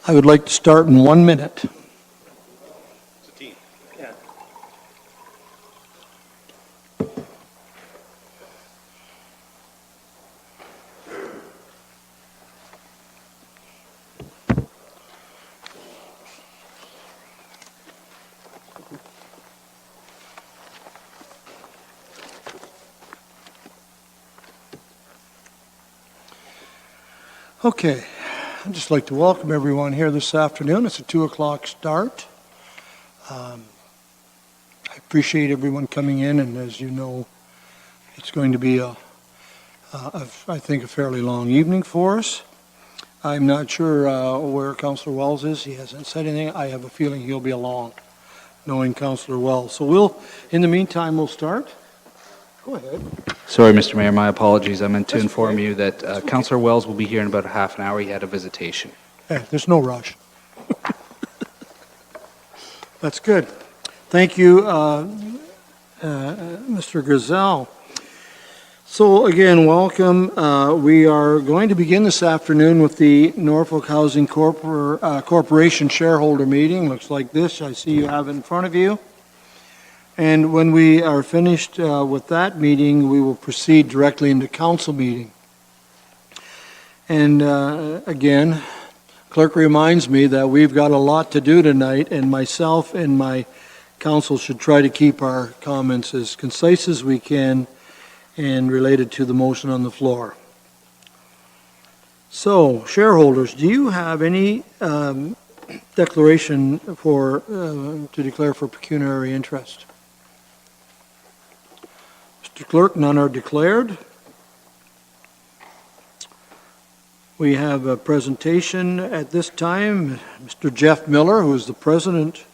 I would like to start in 1 minute. It's a team. Yeah. Okay. I'd just like to welcome everyone here this afternoon. It's a 2 o'clock start. I appreciate everyone coming in, and as you know, it's going to be, I think, a fairly long evening for us. I'm not sure where Councillor Wells is. He hasn't said anything. I have a feeling he'll be along, knowing Councillor Wells. So in the meantime, we'll start. Go ahead. Sorry, Mr. Mayor, my apologies. I meant to inform okay. you that Councillor Wells will be here in about a half an hour. He had a visitation. Hey, there's no rush. That's good. Thank you, Mr. Griselle. So again, welcome. We are going to begin this afternoon with the Norfolk Housing Corporation shareholder meeting. Looks like this. I see you have it in front of you. And when we are finished with that meeting, we will proceed directly into council meeting. And again, clerk reminds me that we've got a lot to do tonight, and myself and my council should try to keep our comments as concise as we can and related to the motion on the floor. So, shareholders, do you have any declaration to declare for pecuniary interest? Mr. Clerk, none are declared. We have a presentation at this time. Mr. Jeff Miller, who is the president,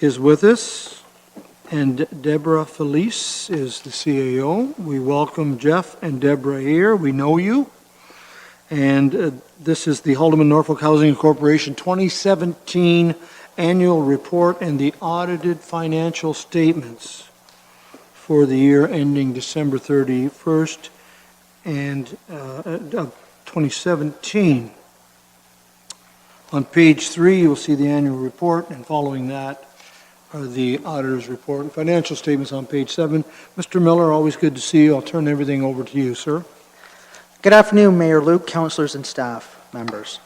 is with us, and Deborah Felice is the CAO. We welcome Jeff and Deborah here. We know you. And this is the Haldeman Norfolk Housing Corporation 2017 annual report and the audited financial statements for the year ending December 31st of 2017. On page 3, you'll see the annual report, and following that are the auditor's report and financial statements on page 7. Mr. Miller, always good to see you. I'll turn everything over to you, sir. Good afternoon, Mayor Luke, councillors and staff members.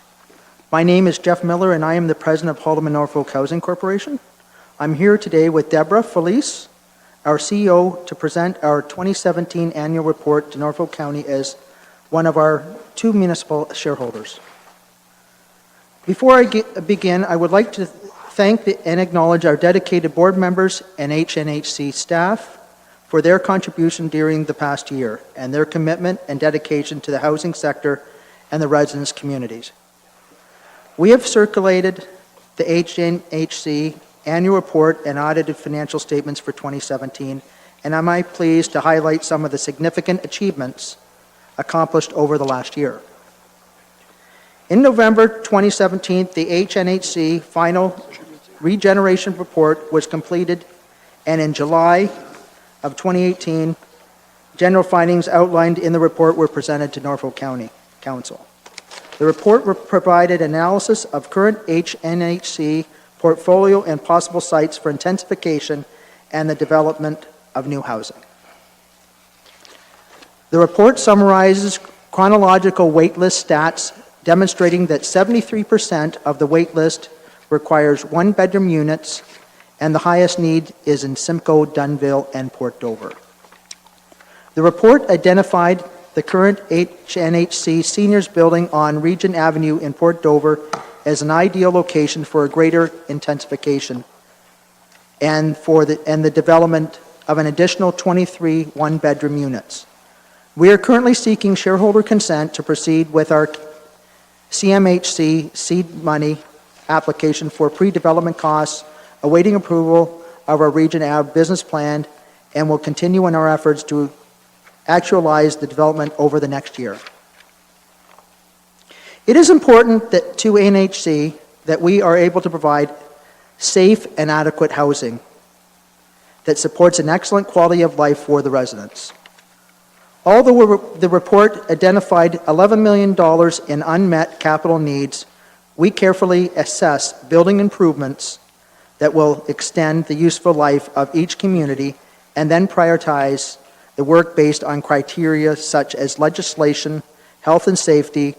My name is Jeff Miller, and I am the president of Haldeman Norfolk Housing Corporation. I'm here today with Deborah Felice, our CEO, to present our 2017 annual report to Norfolk County as one of our 2 municipal shareholders. Before I begin, I would like to thank and acknowledge our dedicated board members and HNHC staff for their contribution during the past year and their commitment and dedication to the housing sector and the residents' communities. We have circulated the HNHC annual report and audited financial statements for 2017, and I'm pleased to highlight some of the significant achievements accomplished over the last year. In November 2017, the HNHC final regeneration report was completed, and in July of 2018, general findings outlined in the report were presented to Norfolk County Council. The report provided analysis of current HNHC portfolio and possible sites for intensification and the development of new housing. The report summarizes chronological waitlist stats demonstrating that 73% of the waitlist requires 1-bedroom units, and the highest need is in Simcoe, Dunnville, and Port Dover. The report identified the current HNHC Seniors Building on Regent Avenue in Port Dover as an ideal location for a greater intensification and the development of an additional 23 1-bedroom units. We are currently seeking shareholder consent to proceed with our CMHC seed money application for pre-development costs, awaiting approval of our Regent Ave business plan, and will continue in our efforts to actualize the development over the next year. It is important that to NHC that we are able to provide safe and adequate housing that supports an excellent quality of life for the residents. Although the report identified $11 million in unmet capital needs, We carefully assess building improvements that will extend the useful life of each community and then prioritize the work based on criteria such as legislation, health and safety,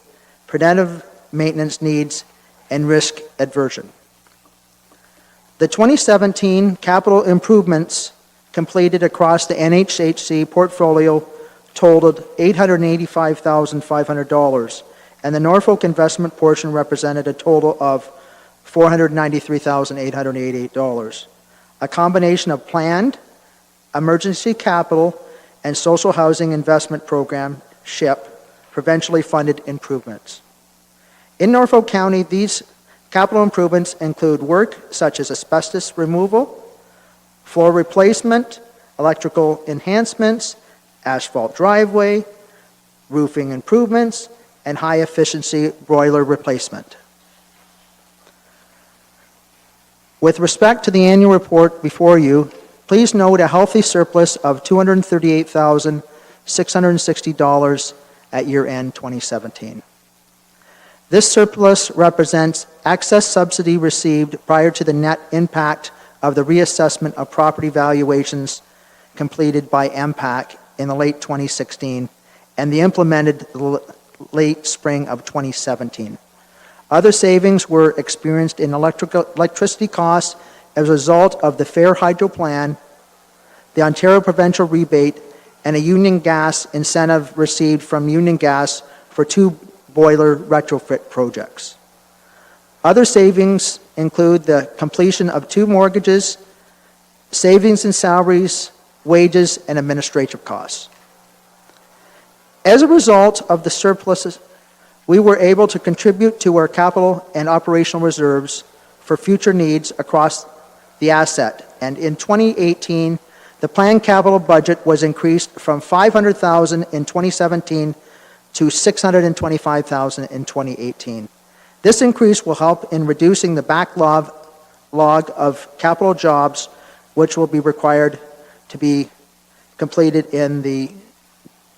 preventive maintenance needs, and risk aversion. The 2017 capital improvements completed across the NHHC portfolio totaled $885,500, and the Norfolk investment portion represented a total of $493,888. A combination of planned, emergency capital, and social housing investment program, SHIP, provincially funded improvements. In Norfolk County, these capital improvements include work such as asbestos removal, floor replacement, electrical enhancements, asphalt driveway, roofing improvements, and high-efficiency boiler replacement. With respect to the annual report before you, please note a healthy surplus of $238,660 at year-end 2017. This surplus represents excess subsidy received prior to the net impact of the reassessment of property valuations completed by MPAC in the late 2016 and the implemented late spring of 2017. Other savings were experienced in electricity costs as a result of the Fair Hydro Plan, the Ontario Provincial Rebate, and a Union Gas incentive received from Union Gas for 2 boiler retrofit projects. Other savings include the completion of 2 mortgages, savings in salaries, wages, and administrative costs. As a result of the surpluses, we were able to contribute to our capital and operational reserves for future needs across the asset, and in 2018, the planned capital budget was increased from $500,000 in 2017 to $625,000 in 2018. This increase will help in reducing the backlog of capital jobs, which will be required to be completed in the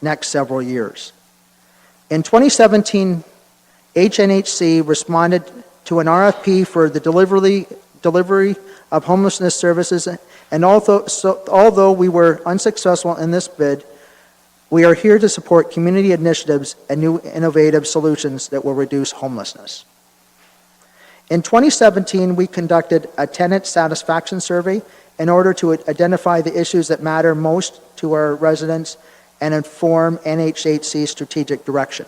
next several years. In 2017, HNHC responded to an RFP for the delivery of homelessness services, and although we were unsuccessful in this bid, we are here to support community initiatives and new innovative solutions that will reduce homelessness. In 2017, we conducted a tenant satisfaction survey in order to identify the issues that matter most to our residents and inform NHHC's strategic direction.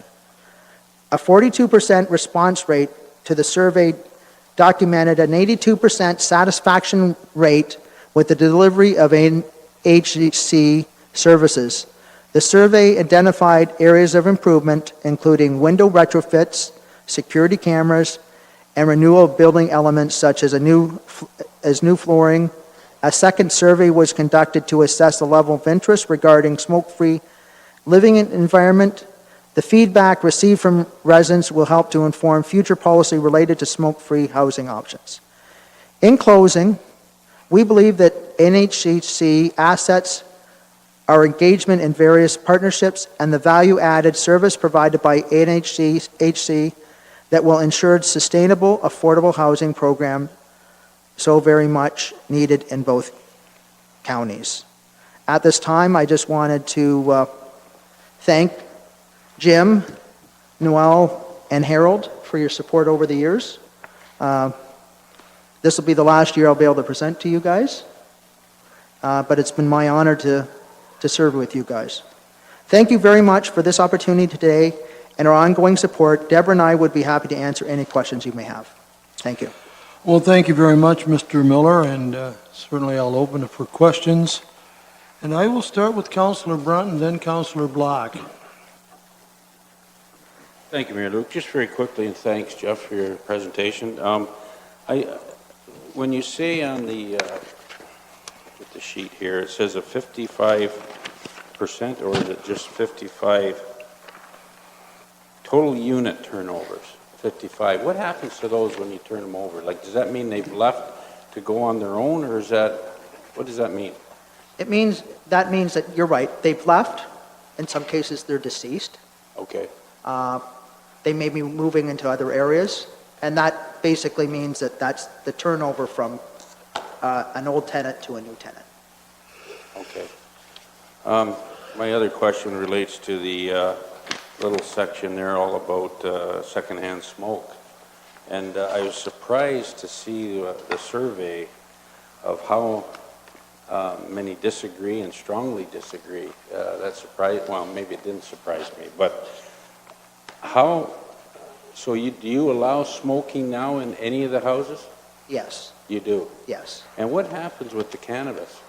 A 42% response rate to the survey documented an 82% satisfaction rate with the delivery of NHHC services. The survey identified areas of improvement, including window retrofits, security cameras, and renewal of building elements such as new flooring. A second survey was conducted to assess the level of interest regarding smoke-free living environment. The feedback received from residents will help to inform future policy related to smoke-free housing options. In closing, we believe that NHHC assets, our engagement in various partnerships, and the value-added service provided by NHHC that will ensure sustainable, affordable housing program so very much needed in both counties. At this time, I just wanted to thank Jim, Noel, and Harold for your support over the years. This will be the last year I'll be able to present to you guys, but it's been my honor to serve with you guys. Thank you very much for this opportunity today and our ongoing support. Deborah and I would be happy to answer any questions you may have. Thank you. Well, thank you very much, Mr. Miller, and certainly I'll open it for questions. And I will start with Councillor Brunt and then Councillor Black. Thank you, Mayor Luke. Just very quickly, and thanks, Jeff, for your presentation. When you say on the sheet here, it says a 55%, or is it just 55 total unit turnovers? 55. What happens to those when you turn them over? Like, does that mean they've left to go on their own, or is that, what does that mean? That means that you're right. They've left. In some cases, they're deceased. Okay. They may be moving into other areas. And that basically means that that's the turnover from an old tenant to a new tenant. Okay. My other question relates to the little section there all about secondhand smoke. And I was surprised to see the survey of how many disagree and strongly disagree. That surprised, well, maybe it didn't surprise me, but how, so do you allow smoking now in any of the houses? Yes, You do? yes. And what happens with the cannabis?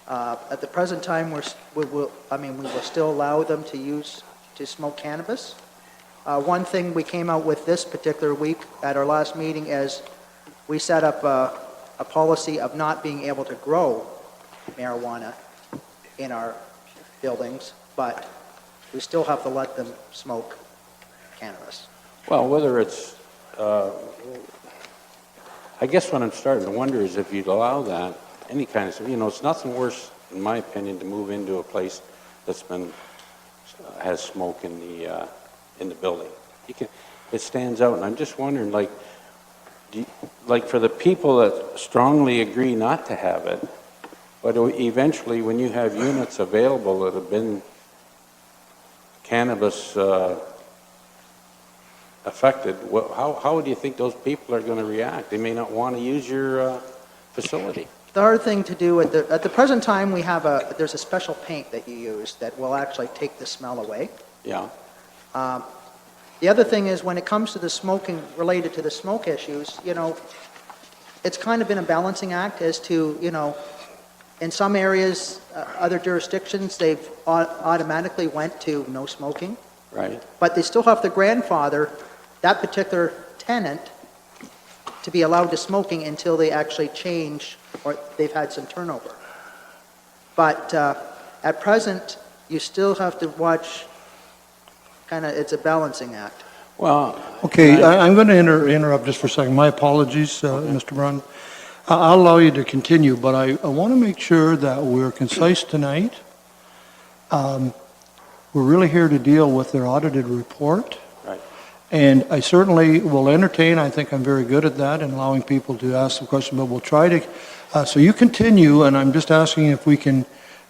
At the present time, we will still allow them to smoke cannabis. One thing we came out with this particular week at our last meeting is we set up a policy of not being able to grow marijuana in our buildings, but we still have to let them smoke cannabis. Well, whether it's, I guess what I'm starting to wonder is if you'd allow that, any kind of, it's nothing worse, in my opinion, to move into a place that's has smoke in the building. It stands out, and I'm just wondering, like for the people that strongly agree not to have it, but eventually when you have units available that have been cannabis affected, how do you think those people are going to react? They may not want to use your facility. The hard thing to do at the present time, there's a special paint that you use that will actually take the smell away. Yeah. The other thing is when it comes to the smoking, related to the smoke issues, it's kind of been a balancing act as to, in some areas, other jurisdictions, they've automatically went to no smoking. Right. But they still have to grandfather that particular tenant to be allowed to smoking until they actually change or they've had some turnover. But at present, you still have to watch, it's a balancing act. Well, Okay, I'm going to interrupt just for a second. My apologies, Mr. Brun. I'll allow you to continue, but I want to make sure that we're concise tonight. We're really here to deal with their audited report. Right. And I certainly will entertain, I think I'm very good at that, in allowing people to ask some questions, but we'll try to, so you continue, and I'm just asking if we can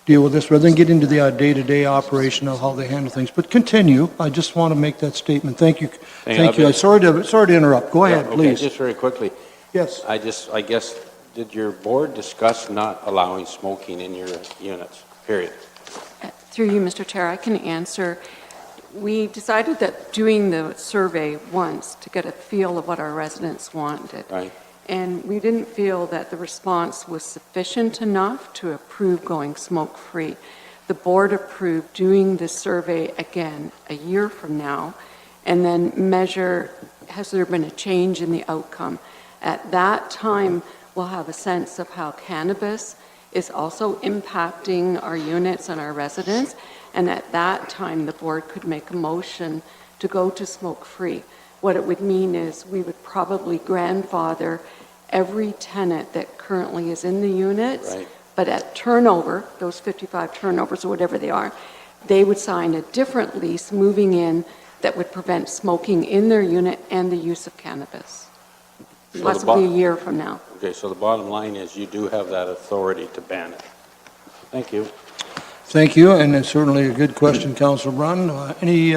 deal with this rather than get into the day-to-day operation of how they handle things. But continue. I just want to make that statement. Thank you. Thank you. Sorry to interrupt. Go ahead, okay, please. just very quickly. Yes. I guess, did your board discuss not allowing smoking in your units, period? Through you, Mr. Chair, I can answer. We decided that doing the survey once to get a feel of what our residents wanted. Right. And we didn't feel that the response was sufficient enough to approve going smoke-free. The board approved doing the survey again a year from now and then measure, has there been a change in the outcome? At that time, we'll have a sense of how cannabis is also impacting our units and our residents. And at that time, the board could make a motion to go to smoke-free. What it would mean is we would probably grandfather every tenant that currently is in the units, Right. but at turnover, those 55 turnovers or whatever they are, they would sign a different lease moving in that would prevent smoking in their unit and the use of cannabis. So That's will be a year from now. Okay, so the bottom line is you do have that authority to ban it. Thank you. Thank you, and it's certainly a good question, Councillor Brun. Any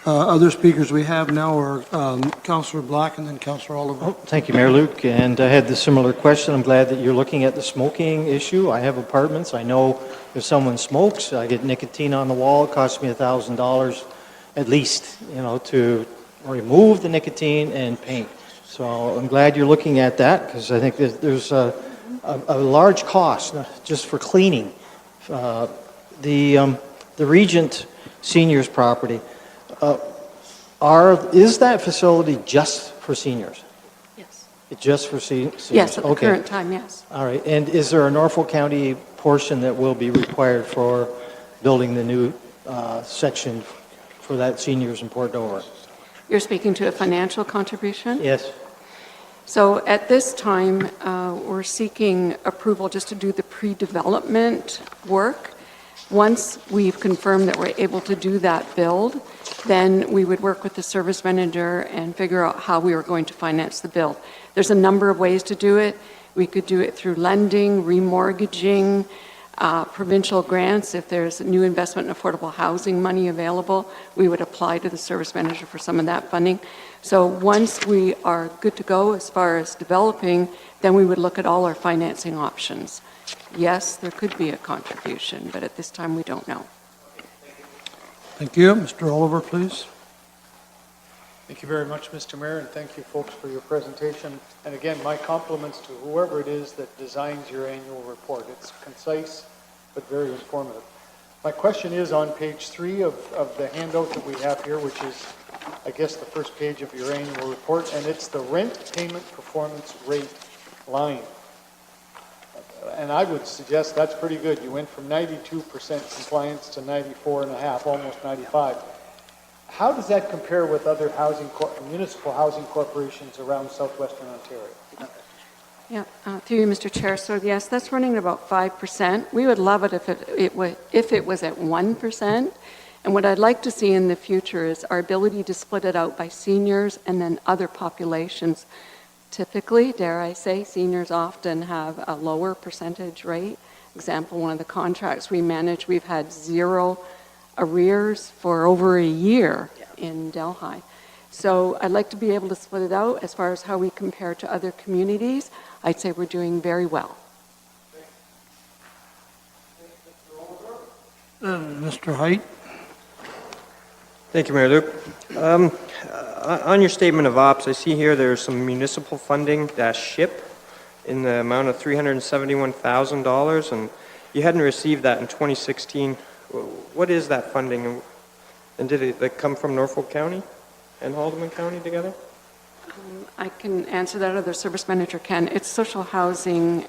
other speakers we have now are Councillor Black and then Councillor Oliver. Thank you, Mayor Luke, and I had the similar question. I'm glad that you're looking at the smoking issue. I have apartments. I know if someone smokes, I get nicotine on the wall. It costs me $1,000 at least, to remove the nicotine and paint. So I'm glad you're looking at that because I think that there's a large cost just for cleaning. The Regent Seniors property, is that facility just for seniors? Yes. It's just for seniors? Yes, at the Okay. current time, yes. All right. And is there a Norfolk County portion that will be required for building the new section for that seniors in Port Dover? You're speaking to a financial contribution? Yes. So at this time, we're seeking approval just to do the pre-development work. Once we've confirmed that we're able to do that build, then we would work with the service manager and figure out how we were going to finance the build. There's a number of ways to do it. We could do it through lending, remortgaging, provincial grants. If there's new investment in affordable housing money available, we would apply to the service manager for some of that funding. So once we are good to go as far as developing, then we would look at all our financing options. Yes, there could be a contribution, but at this time we don't know. Thank you. Mr. Oliver, please. Thank you very much, Mr. Mayor, and thank you folks for your presentation. And again, my compliments to whoever it is that designs your annual report. It's concise, but very informative. My question is on page 3 of the handout that we have here, which is, I guess, the first page of your annual report, and it's the rent payment performance rate line. And I would suggest that's pretty good. You went from 92% compliance to 94.5, almost 95. How does that compare with other municipal housing corporations around southwestern Ontario? Yeah, through you, Mr. Chair. So yes, that's running at about 5%. We would love it if it was at 1%. And what I'd like to see in the future is our ability to split it out by seniors and then other populations. Typically, dare I say, seniors often have a lower percentage rate. Example, one of the contracts we manage, we've had 0 arrears for over a year in Delhi. So I'd like to be able to split it out as far as how we compare to other communities. I'd say we're doing very well. Mr. Height? Thank you, Mayor Luke. On your statement of ops, I see here there's some municipal funding -SHIP in the amount of $371,000, and you hadn't received that in 2016. What is that funding, and did it come from Norfolk County and Haldimand County together? I can answer that, or the service manager can. It's social housing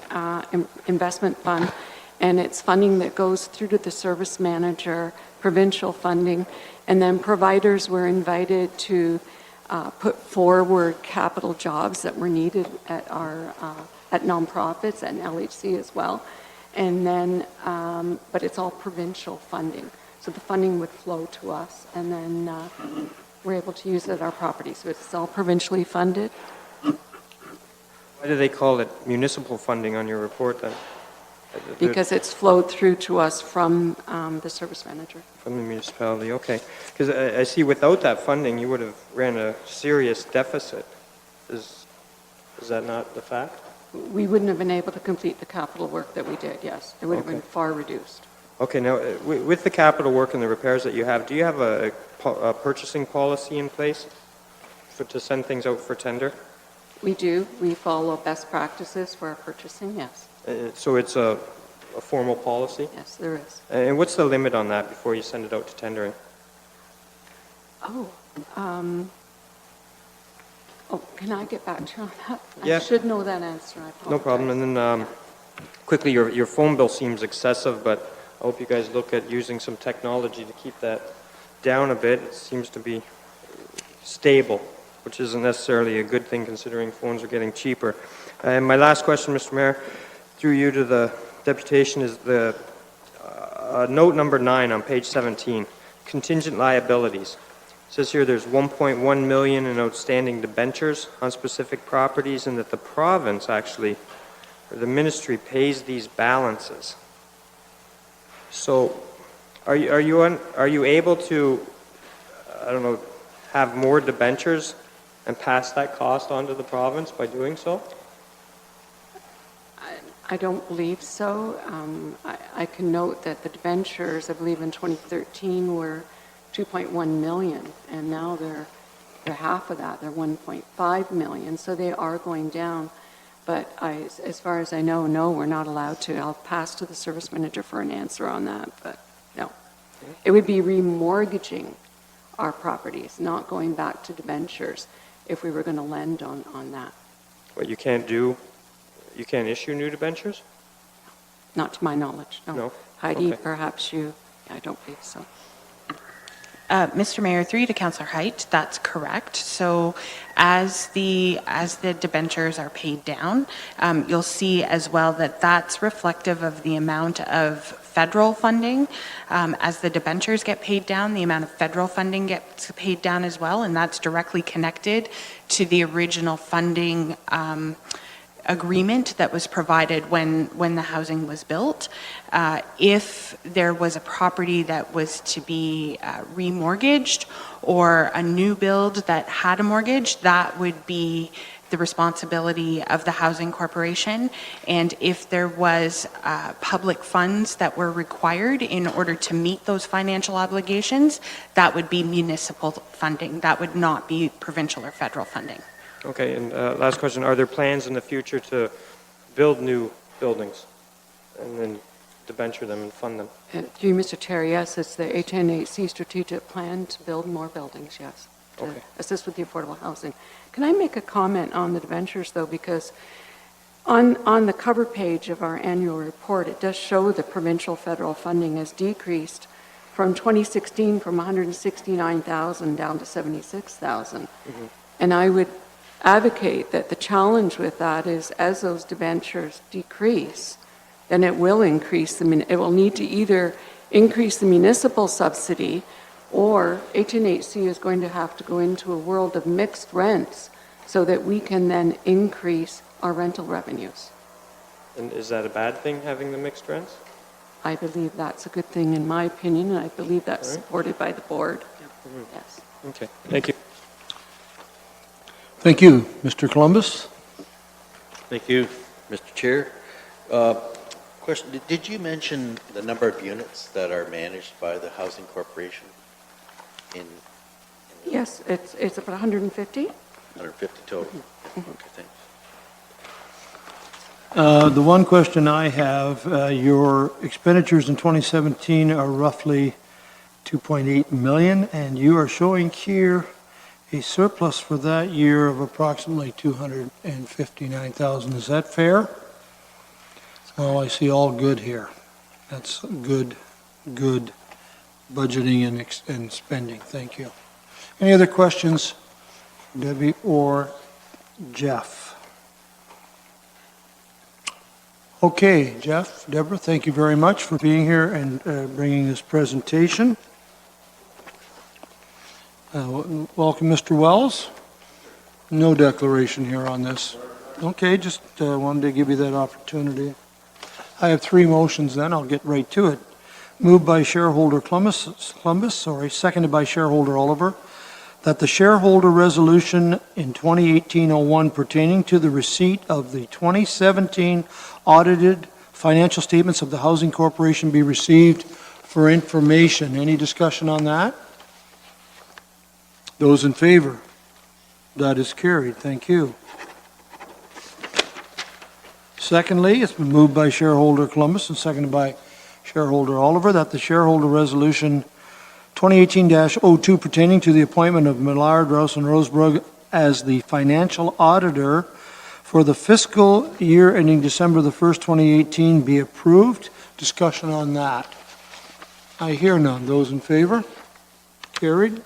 investment fund, and it's funding that goes through to the service manager, provincial funding, and then providers were invited to put forward capital jobs that were needed at our at nonprofits and LHC as well. And then, but it's all provincial funding. So the funding would flow to us, and then we're able to use it at our property. So it's all provincially funded. Why do they call it municipal funding on your report then? Because it's flowed through to us from the service manager. From the municipality, okay. Because I see without that funding, you would have ran a serious deficit. Is that not the fact? We wouldn't have been able to complete the capital work that we did, yes. It would have been far reduced. Okay, now, with the capital work and the repairs that you have, do you have a purchasing policy in place to send things out for tender? We do. We follow best practices for our purchasing, yes. So it's a formal policy? Yes, there is. And what's the limit on that before you send it out to tendering? Oh, can I get back to you on that? Yeah. I should know that answer. I apologize. No problem. And then quickly, your phone bill seems excessive, but I hope you guys look at using some technology to keep that down a bit. It seems to be stable, which isn't necessarily a good thing considering phones are getting cheaper. And my last question, Mr. Mayor, through you to the deputation, is the note number 9 on page 17, contingent liabilities. It says here there's 1.1 million in outstanding debentures on specific properties, and that the province actually, or the ministry, pays these balances. So are you able to, I don't know, have more debentures and pass that cost on to the province by doing so? I don't believe so. I can note that the debentures, I believe in 2013, were 2.1 million, and now they're half of that. They're 1.5 million, so they are going down. But as far as I know, no, we're not allowed to. I'll pass to the service manager for an answer on that, but no. It would be remortgaging our properties, not going back to debentures if we were going to lend on that. What you can't issue new debentures? Not to my knowledge, no. No? Heidi, Okay. perhaps you, I don't believe so. Mr. Mayor, through you to Councillor Height, that's correct. So as the debentures are paid down, you'll see as well that that's reflective of the amount of federal funding. As the debentures get paid down, the amount of federal funding gets paid down as well, and that's directly connected to the original funding agreement that was provided when the housing was built. If there was a property that was to be remortgaged or a new build that had a mortgage, that would be the responsibility of the Housing Corporation. And if there was public funds that were required in order to meet those financial obligations, that would be municipal funding. That would not be provincial or federal funding. Okay, and last question, are there plans in the future to build new buildings and then debenture them and fund them? Through Mr. Chair, yes, it's the HNHC strategic plan to build more buildings, yes, to Okay. assist with the affordable housing. Can I make a comment on the debentures, though, because on the cover page of our annual report, it does show the provincial federal funding has decreased from 2016 from 169,000 down to 76,000. And I would advocate that the challenge with that is as those debentures decrease, then it will increase it will need to either increase the municipal subsidy, or HNHC is going to have to go into a world of mixed rents so that we can then increase our rental revenues. And is that a bad thing, having the mixed rents? I believe that's a good thing in my opinion, and I believe that's supported by the board. Yes. Okay, thank you. Thank you. Mr. Columbus? Thank you, Mr. Chair. Question, did you mention the number of units that are managed by the Housing Corporation in Yes, it's about 150. 150 total? Okay, thanks. The one question I have, your expenditures in 2017 are roughly 2.8 million, and you are showing here a surplus for that year of approximately 259,000. Is that fair? Oh, I see all good here. That's good budgeting and spending. Thank you. Any other questions, Debbie or Jeff? Okay, Jeff, Deborah, thank you very much for being here and bringing this presentation. Welcome, Mr. Wells. No declaration here on this. Okay, just wanted to give you that opportunity. I have three motions then, I'll get right to it. Moved by shareholder Columbus, seconded by shareholder Oliver, that the shareholder resolution in 2018-01 pertaining to the receipt of the 2017 audited financial statements of the Housing Corporation be received for information. Any discussion on that? Those in favor? That is carried. Thank you. Secondly, it's been moved by shareholder Columbus and seconded by shareholder Oliver that the shareholder resolution 2018-02 pertaining to the appointment of Millard, Rouse and Rosebrugg as the financial auditor for the fiscal year ending December the 1st, 2018 be approved. Discussion on that. I hear none. Those in favor? Carried.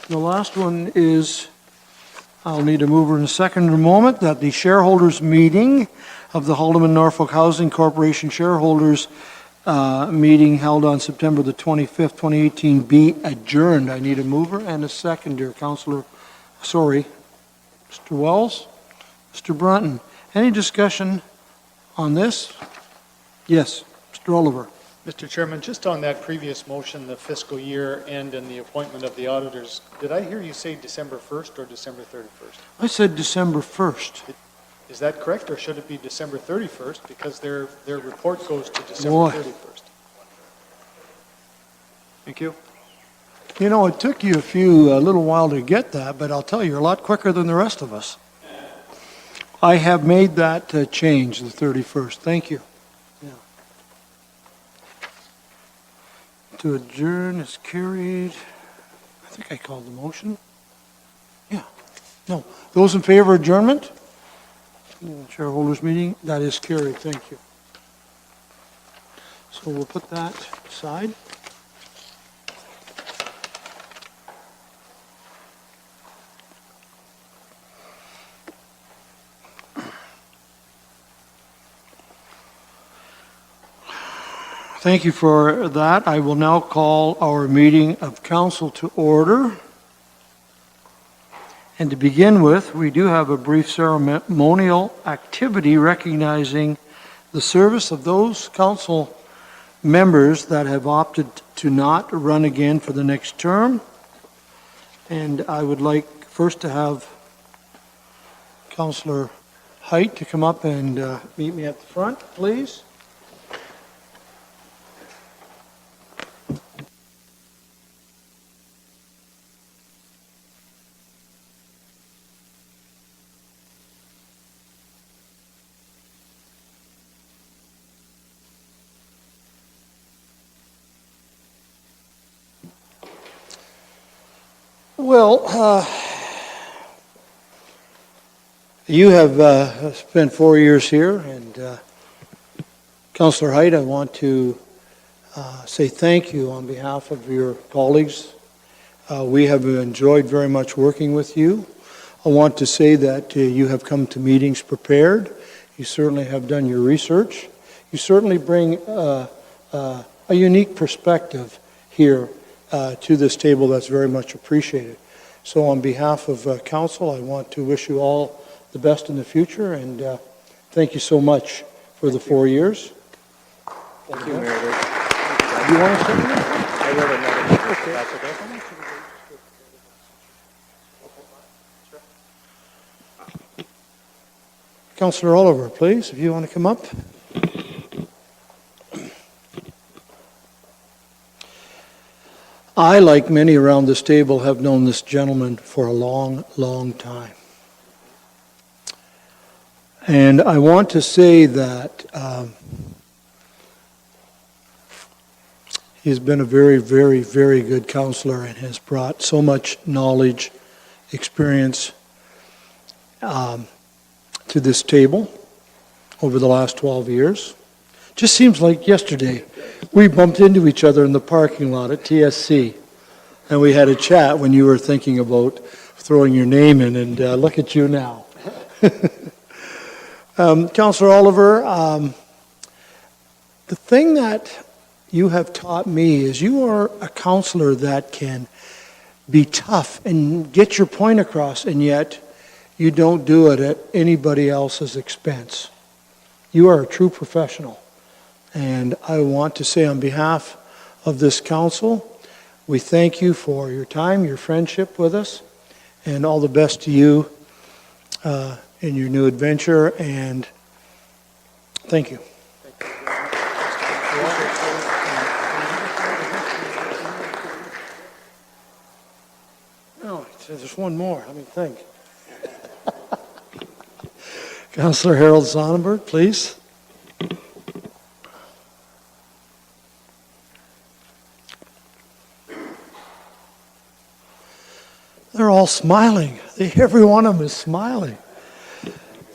The last one is, I'll need a mover in a second in a moment, that the shareholders meeting of the Haldimand Norfolk Housing Corporation shareholders meeting held on September the 25th, 2018 be adjourned. I need a mover and a seconder. Mr. Wells, Mr. Brunton. Any discussion on this? Yes, Mr. Oliver. Mr. Chairman, just on that previous motion, the fiscal year end and the appointment of the auditors, did I hear you say December 1st or December 31st? I said December 1st. Is that correct, or should it be December 31st, because their report goes to December 31st? Thank you. You know, it took you a little while to get that, but I'll tell you, you're a lot quicker than the rest of us. I have made that change, the 31st. Thank you. Yeah. To adjourn is carried. I think I called the motion. Yeah. No. Those in favor of adjournment? Shareholders meeting, that is carried. Thank you. So we'll put that aside. Thank you for that. I will now call our meeting of council to order. And to begin with, we do have a brief ceremonial activity recognizing the service of those council members that have opted to not run again for the next term. And I would like first to have Councillor Height to come up and meet me at the front, please. Well, you have spent 4 years here, and Councillor Height, I want to say thank you on behalf of your colleagues. We have enjoyed very much working with you. I want to say that you have come to meetings prepared. You certainly have done your research. You certainly bring a unique perspective here to this table that's very much appreciated. So on behalf of council, I want to wish you all the best in the future, and thank you so much for the 4 years. Thank you, Mayor. Do you want to say anything? I will another. That's okay. Councillor Oliver, please, if you want to come up. I, like many around this table, have known this gentleman for a long, long time. And I want to say that he's been a very, very, very good counselor and has brought so much knowledge, experience to this table over the last 12 years. Just seems like yesterday we bumped into each other in the parking lot at TSC, and we had a chat when you were thinking about throwing your name in, and look at you now. Councillor Oliver, the thing that you have taught me is you are a counselor that can be tough and get your point across, and yet you don't do it at anybody else's expense. You are a true professional. And I want to say on behalf of this council, we thank you for your time, your friendship with us, and all the best to you in your new adventure, and thank you. No, there's one more. Let me think. Councillor Harold Sonnenberg, please. They're all smiling. Every one of them is smiling.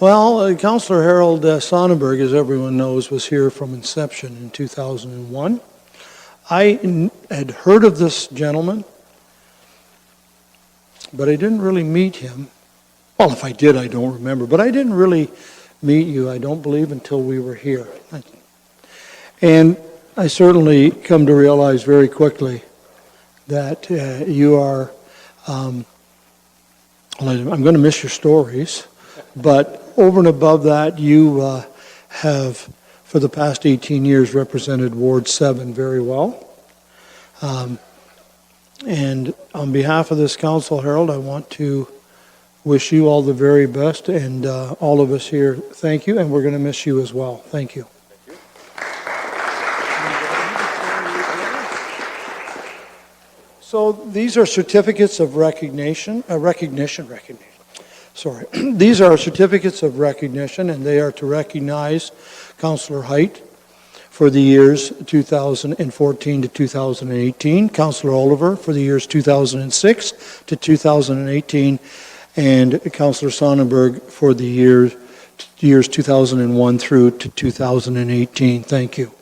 Well, Councillor Harold Sonnenberg, as everyone knows, was here from inception in 2001. I had heard of this gentleman, but I didn't really meet him. Well, if I did, I don't remember. But I didn't really meet you, I don't believe, until we were here. And I certainly come to realize very quickly that you are, I'm going to miss your stories, but over and above that, you have, for the past 18 years, represented Ward 7 very well. And on behalf of this council, Harold, I want to wish you all the very best, and all of us here, thank you, and we're going to miss you as well. Thank you. So these are certificates of recognition. Sorry. These are certificates of recognition, and they are to recognize Councillor Height for the years 2014 to 2018, Councillor Oliver for the years 2006 to 2018, and Councillor Sonnenberg for the years 2001 through to 2018. Thank you.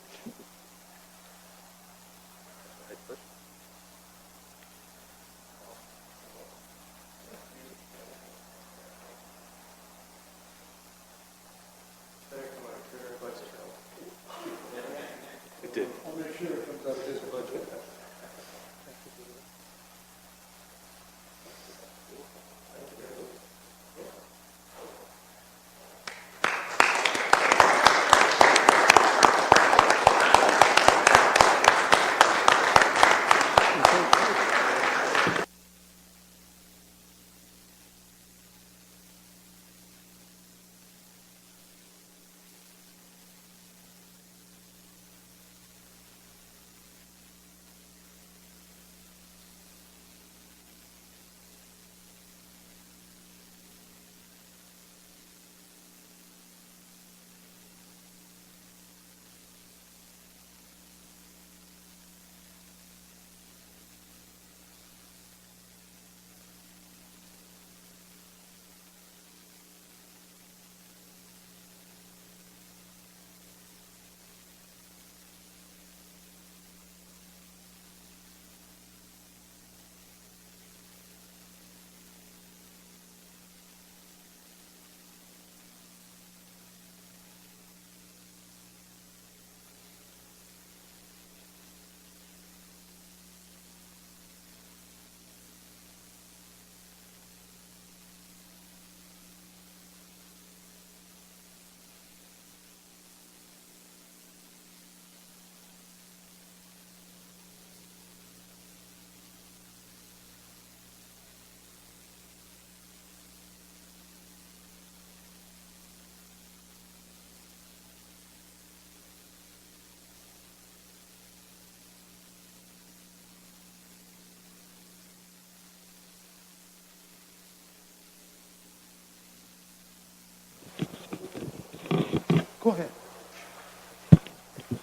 Go ahead.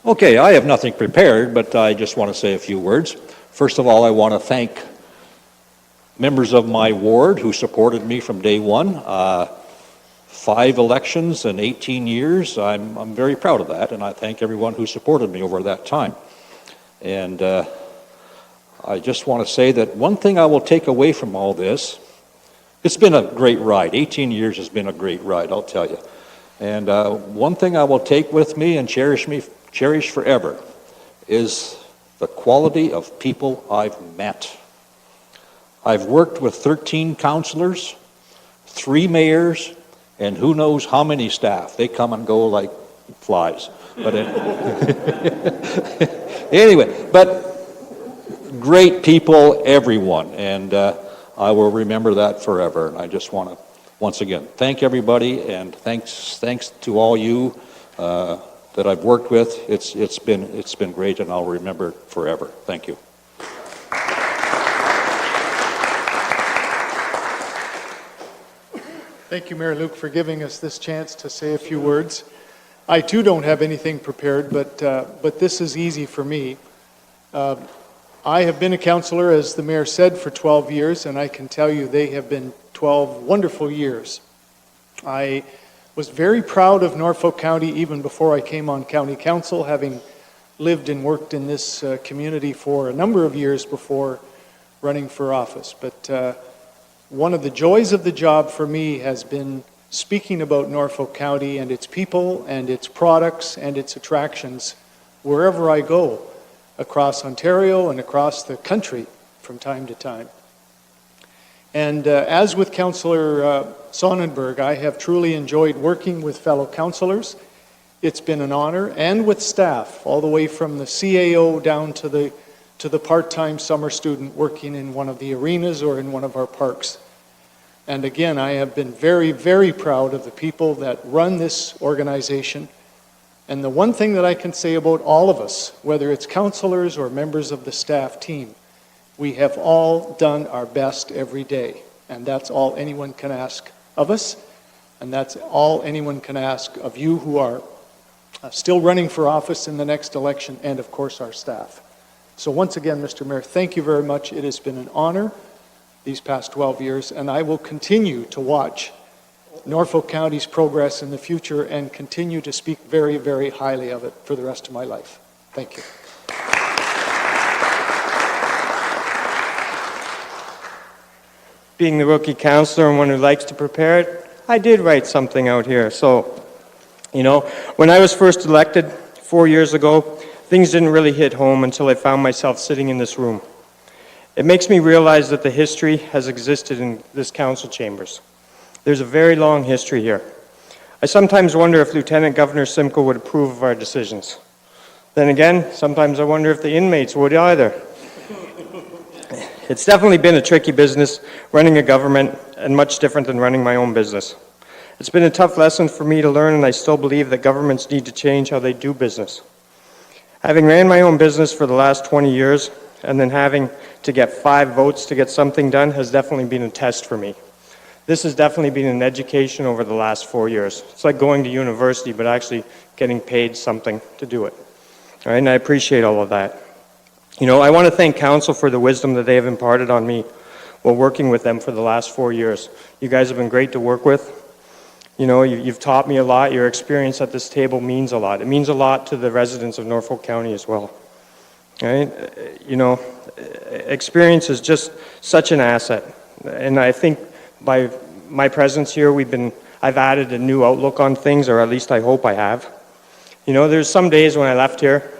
Okay, I have nothing prepared, but I just want to say a few words. First of all, I want to thank members of my ward who supported me from day one. 5 elections in 18 years. I'm very proud of that, and I thank everyone who supported me over that time. And I just want to say that one thing I will take away from all this, it's been a great ride. 18 years has been a great ride, I'll tell you. And one thing I will take with me and cherish forever is the quality of people I've met. I've worked with 13 councilors, 3 mayors, and who knows how many staff. They come and go like flies. But anyway, but great people, everyone, and I will remember that forever. And I just want to, once again, thank everybody, and thanks to all you that I've worked with. It's been great, and I'll remember it forever. Thank you. Thank you, Mayor Luke, for giving us this chance to say a few words. I too don't have anything prepared, but this is easy for me. I have been a councillor, as the mayor said, for 12 years, and I can tell you they have been 12 wonderful years. I was very proud of Norfolk County even before I came on county council, having lived and worked in this community for a number of years before running for office. But one of the joys of the job for me has been speaking about Norfolk County and its people and its products and its attractions wherever I go across Ontario and across the country from time to time. And as with Councillor Sonnenberg, I have truly enjoyed working with fellow councillors. It's been an honor, and with staff, all the way from the CAO down to the part-time summer student working in one of the arenas or in one of our parks. And again, I have been very, very proud of the people that run this organization. And the one thing that I can say about all of us, whether it's councillors or members of the staff team, we have all done our best every day. And that's all anyone can ask of us. And that's all anyone can ask of you who are still running for office in the next election, and of course our staff. So once again, Mr. Mayor, thank you very much. It has been an honor these past 12 years, and I will continue to watch Norfolk County's progress in the future and continue to speak very, very highly of it for the rest of my life. Thank you. Being the rookie counselor and one who likes to prepare it, I did write something out here. So, you know, when I was first elected 4 years ago, things didn't really hit home until I found myself sitting in this room. It makes me realize that the history has existed in this council chambers. There's a very long history here. I sometimes wonder if Lieutenant Governor Simcoe would approve of our decisions. Then again, sometimes I wonder if the inmates would either. It's definitely been a tricky business running a government, and much different than running my own business. It's been a tough lesson for me to learn, and I still believe that governments need to change how they do business. Having ran my own business for the last 20 years, and then having to get 5 votes to get something done has definitely been a test for me. This has definitely been an education over the last 4 years. It's like going to university, but actually getting paid something to do it. All right, and I appreciate all of that. You know, I want to thank council for the wisdom that they have imparted on me while working with them for the last 4 years. You guys have been great to work with. You know, you've taught me a lot. Your experience at this table means a lot. It means a lot to the residents of Norfolk County as well. All right? You know, experience is just such an asset. And I think by my presence here, I've added a new outlook on things, or at least I hope I have. You know, there's some days when I left here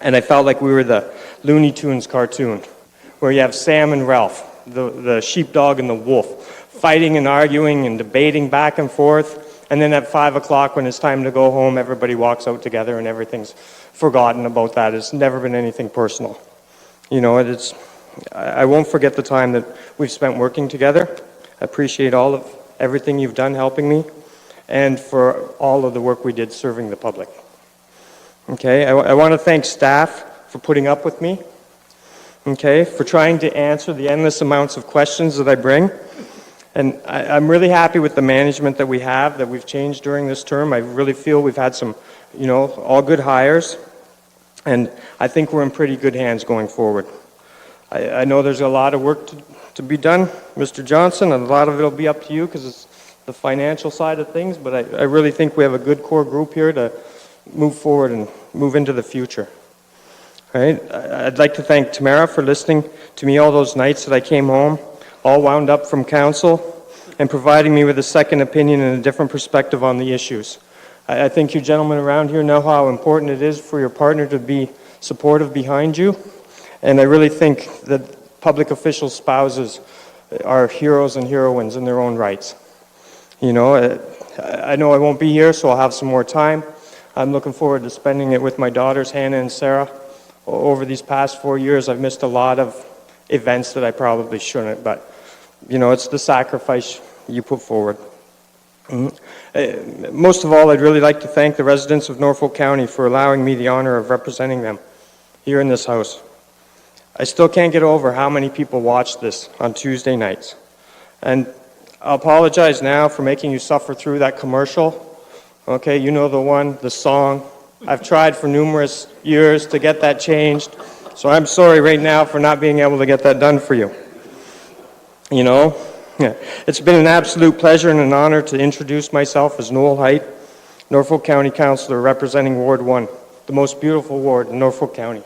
and I felt like we were the Looney Tunes cartoon, where you have Sam and Ralph, the sheepdog and the wolf, fighting and arguing and debating back and forth, and then at 5 o'clock when it's time to go home, everybody walks out together and everything's forgotten about that. It's never been anything personal. You know, I won't forget the time that we've spent working together. I appreciate everything you've done helping me, and for all of the work we did serving the public. Okay, I want to thank staff for putting up with me, okay, for trying to answer the endless amounts of questions that I bring. And I'm really happy with the management that we have, that we've changed during this term. I really feel we've had some, all good hires, and I think we're in pretty good hands going forward. I know there's a lot of work to be done, Mr. Johnson, and a lot of it will be up to you because it's the financial side of things, but I really think we have a good core group here to move forward and move into the future. All right? I'd like to thank Tamara for listening to me all those nights that I came home, all wound up from council, and providing me with a second opinion and a different perspective on the issues. I think you gentlemen around here know how important it is for your partner to be supportive behind you, and I really think that public official spouses are heroes and heroines in their own rights. I know I won't be here, so I'll have some more time. I'm looking forward to spending it with my daughters, Hannah and Sarah. Over these past 4 years, I've missed a lot of events that I probably shouldn't, but, it's the sacrifice you put forward. Most of all, I'd really like to thank the residents of Norfolk County for allowing me the honor of representing them here in this House. I still can't get over how many people watch this on Tuesday nights. And I apologize now for making you suffer through that commercial. Okay, you know the one, the song. I've tried for numerous years to get that changed, so I'm sorry right now for not being able to get that done for you. It's been an absolute pleasure and an honor to introduce myself as Noel Height, Norfolk County Councillor representing Ward 1, the most beautiful ward in Norfolk County.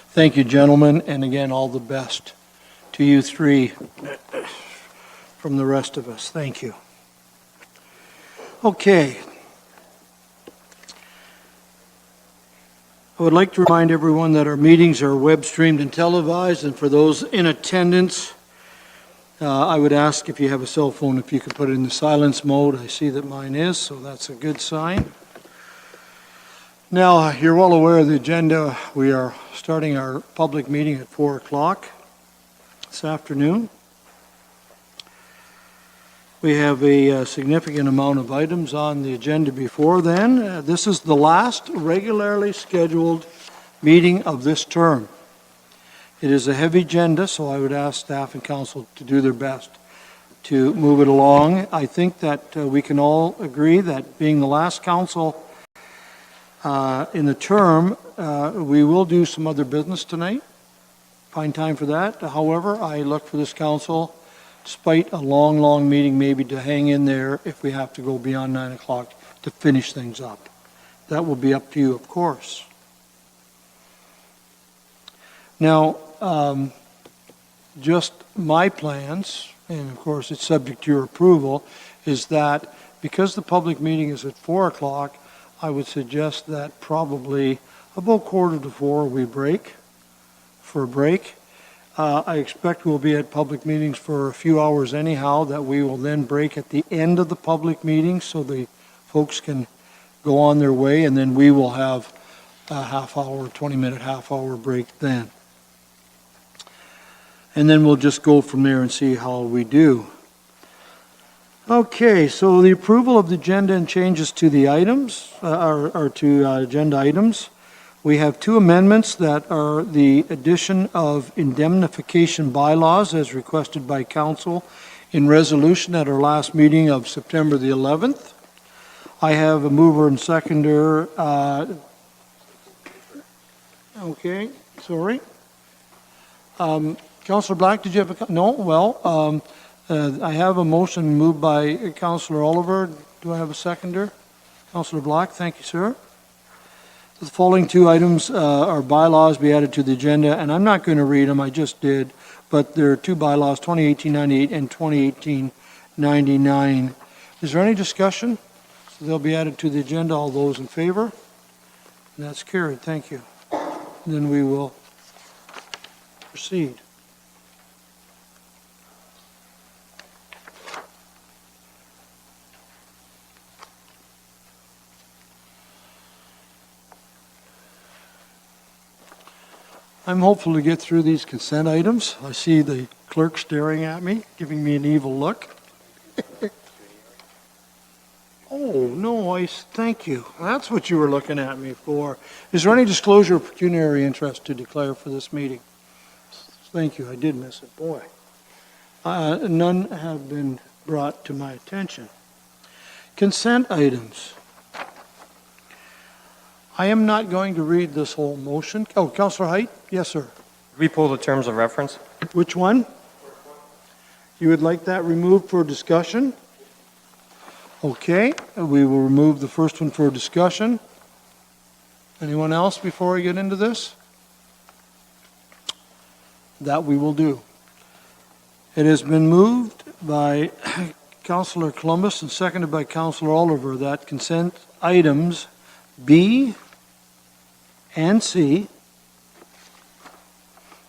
Thank you, gentlemen, and again, all the best to you three from the rest of us. Thank you. Okay. I would like to remind everyone that our meetings are web streamed and televised, and for those in attendance, I would ask if you have a cell phone, if you could put it in the silence mode. I see that mine is, so that's a good sign. Now, you're well aware of the agenda. We are starting our public meeting at 4 o'clock this afternoon. We have a significant amount of items on the agenda before then. This is the last regularly scheduled meeting of this term. It is a heavy agenda, so I would ask staff and council to do their best to move it along. I think that we can all agree that being the last council in the term, we will do some other business tonight. Find time for that. However, I look for this council, despite a long, long meeting, maybe to hang in there if we have to go beyond 9 o'clock to finish things up. That will be up to you, of course. Now, just my plans, and of course it's subject to your approval, is that because the public meeting is at 4 o'clock, I would suggest that probably about 3:45 we break for a break. I expect we'll be at public meetings for a few hours anyhow, that we will then break at the end of the public meeting so the folks can go on their way, and then we will have a half-hour, 20-minute half-hour break then. And then we'll just go from there and see how we do. Okay, so the approval of the agenda and changes to the items, or to agenda items. We have two amendments that are the addition of indemnification bylaws as requested by council in resolution at our last meeting of September the 11th. I have a mover and seconder. Okay, sorry. Councillor Black, did you have a, no? Well, I have a motion moved by Councillor Oliver. Do I have a seconder? Councillor Black, thank you, sir. The following two items are bylaws be added to the agenda, and I'm not going to read them, I just did, but there are two bylaws, 2018-98 and 2018-99. Is there any discussion? So they'll be added to the agenda. All those in favor? And that's carried. Thank you. And then we will proceed. I'm hopeful to get through these consent items. I see the clock clerk staring at me, giving me an evil look. Oh, no, thank you. That's what you were looking at me for. Is there any disclosure of pecuniary interest to declare for this meeting? Thank you, I did miss it, boy. None have been brought to my attention. Consent items. I am not going to read this whole motion. Oh, Councillor Height? Yes, sir. We pull the terms of reference. Which one? You would like that removed for discussion? Okay, we will remove the first one for discussion. Anyone else before we get into this? That we will do. It has been moved by Councillor Columbus and seconded by Councillor Oliver that consent items B and C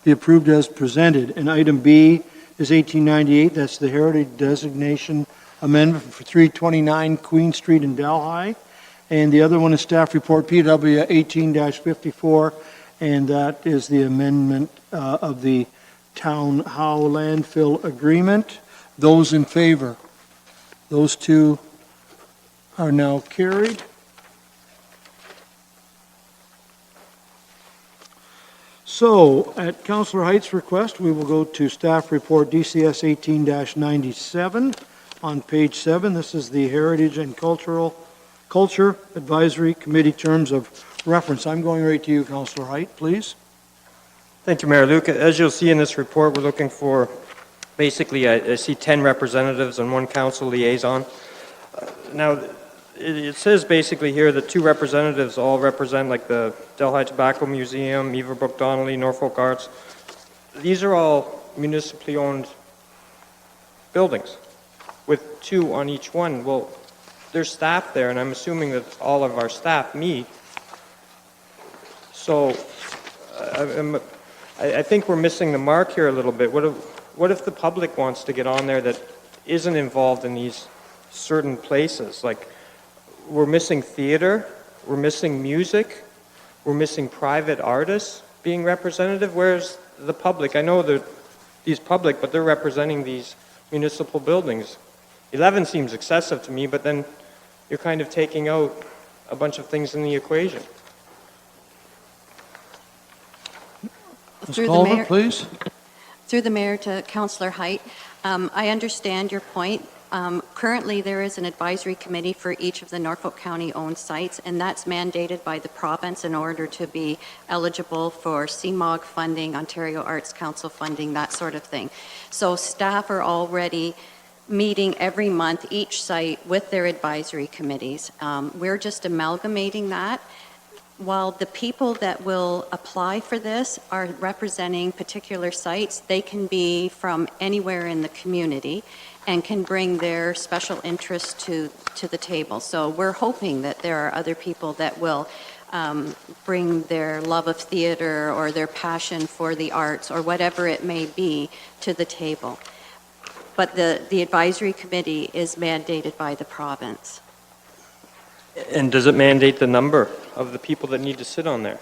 be approved as presented. And item B is 1898, that's the heritage designation amendment for 329 Queen Street in Delhi. And the other one is staff report PW 18-54, and that is the amendment of the Town Howe landfill agreement. Those in favor? Those two are now carried. So, at Councillor Height's request, we will go to staff report DCS 18-97 on page 7. This is the Heritage and Culture Advisory Committee terms of reference. I'm going right to you, Councillor Height, please. Thank you, Mayor Luke. As you'll see in this report, we're looking for, basically, I see 10 representatives and 1 council liaison. Now, it says basically here that 2 representatives all represent like the Delhi Tobacco Museum, Beaverbrook Donnelly, Norfolk Arts. These are all municipally owned buildings with 2 on each one. Well, there's staff there, and I'm assuming that all of our staff meet. So I think we're missing the mark here a little bit. What if the public wants to get on there that isn't involved in these certain places? Like, we're missing theater, we're missing music, we're missing private artists being representative. Where's the public? I know that these public, but they're representing these municipal buildings. 11 seems excessive to me, but then you're kind of taking out a bunch of things in the equation. Ms. Through the Culver, mayor, please. through the mayor to Councillor Height, I understand your point. Currently, there is an advisory committee for each of the Norfolk County-owned sites, and that's mandated by the province in order to be eligible for CMOG funding, Ontario Arts Council funding, that sort of thing. So staff are already meeting every month, each site, with their advisory committees. We're just amalgamating that. While the people that will apply for this are representing particular sites, they can be from anywhere in the community and can bring their special interest to the table. So we're hoping that there are other people that will bring their love of theater or their passion for the arts or whatever it may be to the table. But the advisory committee is mandated by the province. And does it mandate the number of the people that need to sit on there?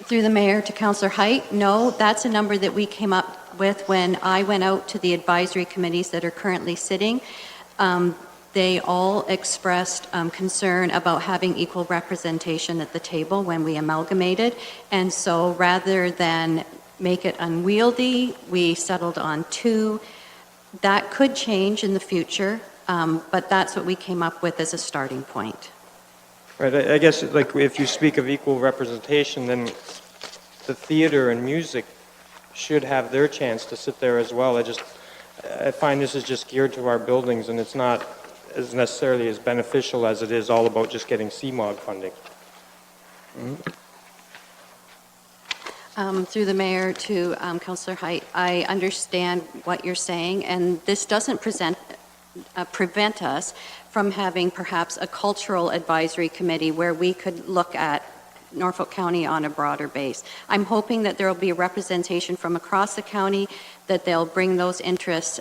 Through the mayor to Councillor Height, no, that's a number that we came up with when I went out to the advisory committees that are currently sitting. They all expressed concern about having equal representation at the table when we amalgamated. And so rather than make it unwieldy, we settled on 2. That could change in the future, but that's what we came up with as a starting point. Right, I guess like if you speak of equal representation, then the theater and music should have their chance to sit there as well. I find this is just geared to our buildings, and it's not as necessarily as beneficial as it is all about just getting CMOG funding. Through the mayor to Councillor Height, I understand what you're saying, and this doesn't prevent us from having perhaps a cultural advisory committee where we could look at Norfolk County on a broader base. I'm hoping that there will be a representation from across the county, that they'll bring those interests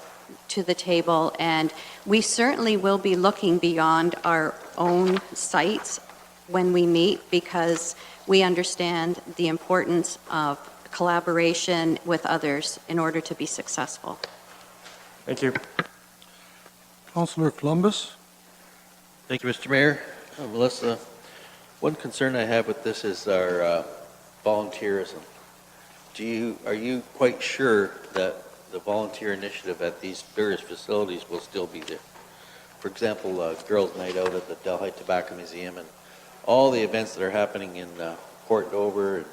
to the table, and we certainly will be looking beyond our own sites when we meet, because we understand the importance of collaboration with others in order to be successful. Thank you. Councillor Columbus? Thank you, Mr. Mayor. Melissa, one concern I have with this is our volunteerism. Are you quite sure that the volunteer initiative at these various facilities will still be there? For example, Girls' Night Out at the Delhi Tobacco Museum and all the events that are happening in Port Dover.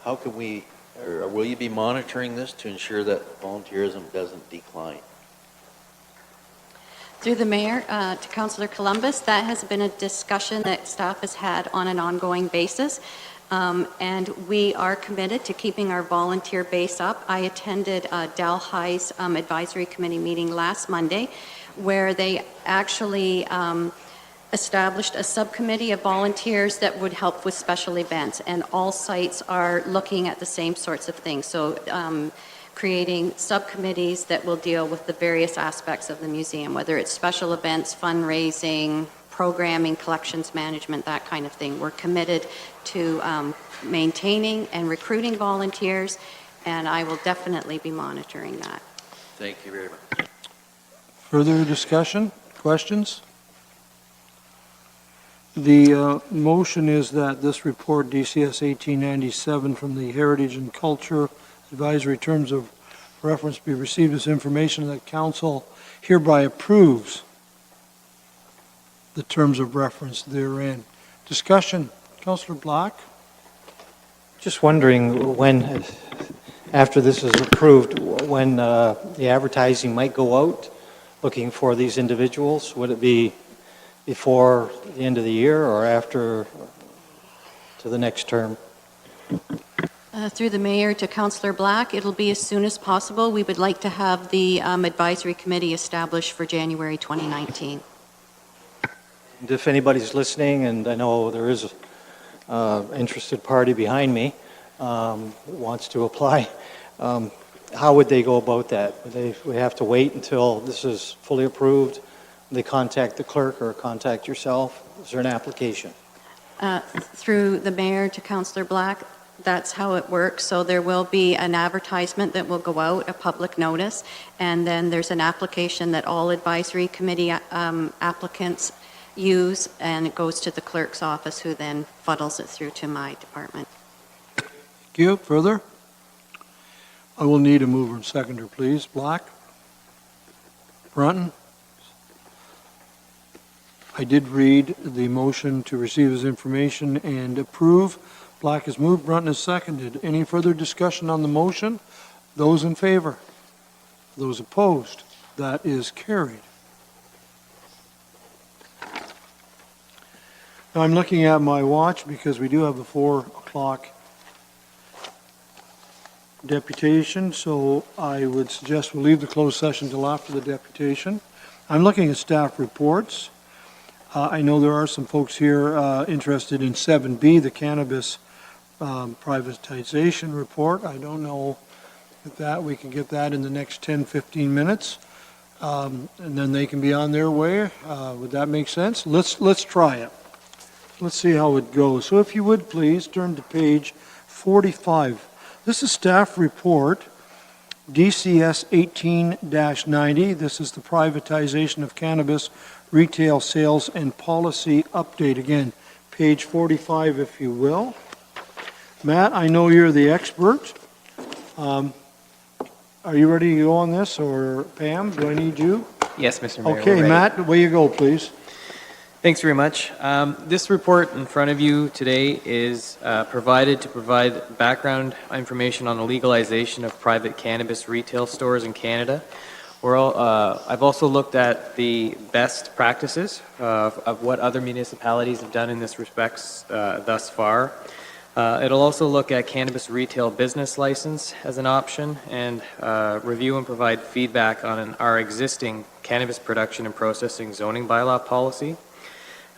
How can we, or will you be monitoring this to ensure that volunteerism doesn't decline? Through the mayor to Councillor Columbus, that has been a discussion that staff has had on an ongoing basis. And we are committed to keeping our volunteer base up. I attended Delhi's advisory committee meeting last Monday, where they actually established a subcommittee of volunteers that would help with special events, and all sites are looking at the same sorts of things. So creating subcommittees that will deal with the various aspects of the museum, whether it's special events, fundraising, programming, collections management, that kind of thing. We're committed to maintaining and recruiting volunteers, and I will definitely be monitoring that. Thank you very much. Further discussion, questions? The motion is that this report, DCS 1897, from the Heritage and Culture Advisory Terms of Reference, be received as information that Council hereby approves the terms of reference therein. Discussion, Councillor Black? Just wondering when, after this is approved, when the advertising might go out looking for these individuals. Would it be before the end of the year or after to the next term? Through the mayor to Councillor Black, it'll be as soon as possible. We would like to have the advisory committee established for January 2019. And if anybody's listening, and I know there is an interested party behind me that wants to apply, how would they go about that? Would we have to wait until this is fully approved? Would they contact the clerk or contact yourself? Is there an application? Through the mayor to Councillor Black, that's how it works. So there will be an advertisement that will go out, a public notice, and then there's an application that all advisory committee applicants use, and it goes to the clerk's office, who then funnels it through to my department. Thank you. Further? I will need a mover and seconder, please. Black? Brunton? I did read the motion to receive as information and approve. Black has moved, Brunton has seconded. Any further discussion on the motion? Those in favor? Those opposed? That is carried. Now I'm looking at my watch because we do have a 4 o'clock deputation, so I would suggest we leave the closed session till after the deputation. I'm looking at staff reports. I know there are some folks here interested in 7B, the cannabis privatization report. I don't know if we can get that in the next 10, 15 minutes, and then they can be on their way. Would that make sense? Let's try it. Let's see how it goes. So if you would please turn to page 45. This is staff report, DCS 18-90. This is the privatization of cannabis retail sales and policy update. Again, page 45, if you will. Matt, I know you're the expert. Are you ready to go on this, or Pam, do I need you? Yes, Mr. Mayor. Okay, Matt, away you go, please. Thanks very much. This report in front of you today is provided to provide background information on the legalization of private cannabis retail stores in Canada. I've also looked at the best practices of what other municipalities have done in this respect thus far. It'll also look at cannabis retail business license as an option, and review and provide feedback on our existing cannabis production and processing zoning bylaw policy.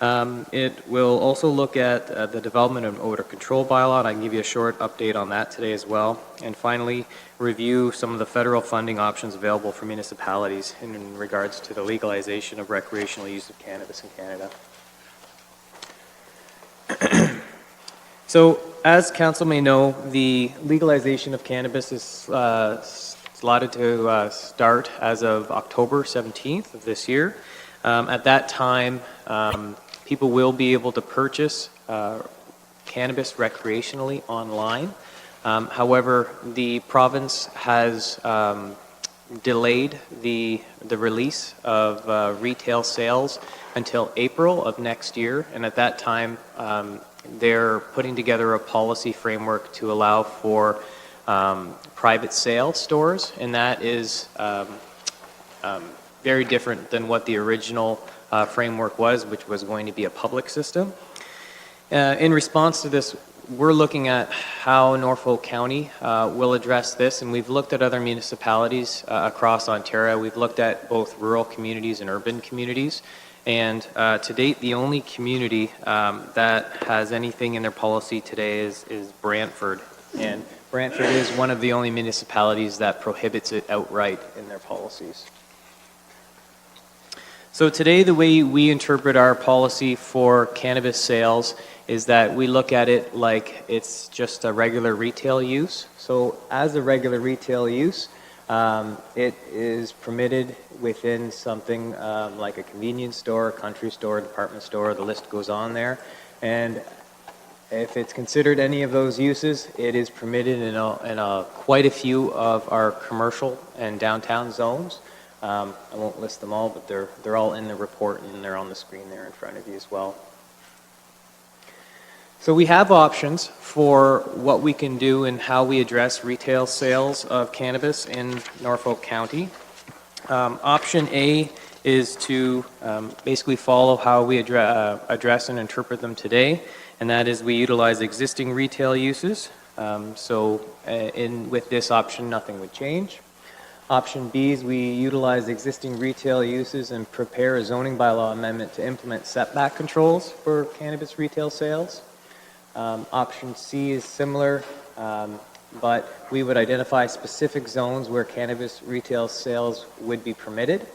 It will also look at the development of odor control bylaw, and I can give you a short update on that today as well. And finally, review some of the federal funding options available for municipalities in regards to the legalization of recreational use of cannabis in Canada. So, as council may know, the legalization of cannabis is slotted to start as of October 17th of this year. At that time, people will be able to purchase cannabis recreationally online. However, the province has delayed the release of retail sales until April of next year, and at that time, they're putting together a policy framework to allow for private sale stores, and that is very different than what the original framework was, which was going to be a public system. In response to this, we're looking at how Norfolk County will address this, and we've looked at other municipalities across Ontario. We've looked at both rural communities and urban communities, and to date, the only community that has anything in their policy today is Brantford, and Brantford is one of the only municipalities that prohibits it outright in their policies. So today, the way we interpret our policy for cannabis sales is that we look at it like it's just a regular retail use. So as a regular retail use, it is permitted within something like a convenience store, a country store, department store, the list goes on there. And if it's considered any of those uses, it is permitted in quite a few of our commercial and downtown zones. I won't list them all, but they're all in the report and they're on the screen there in front of you as well. So we have options for what we can do and how we address retail sales of cannabis in Norfolk County. Option A is to basically follow how we address and interpret them today, and that is we utilize existing retail uses. With this option, nothing would change. Option B is we utilize existing retail uses and prepare a zoning bylaw amendment to implement setback controls for cannabis retail sales. Option C is similar, but we would identify specific zones where cannabis retail sales would be permitted.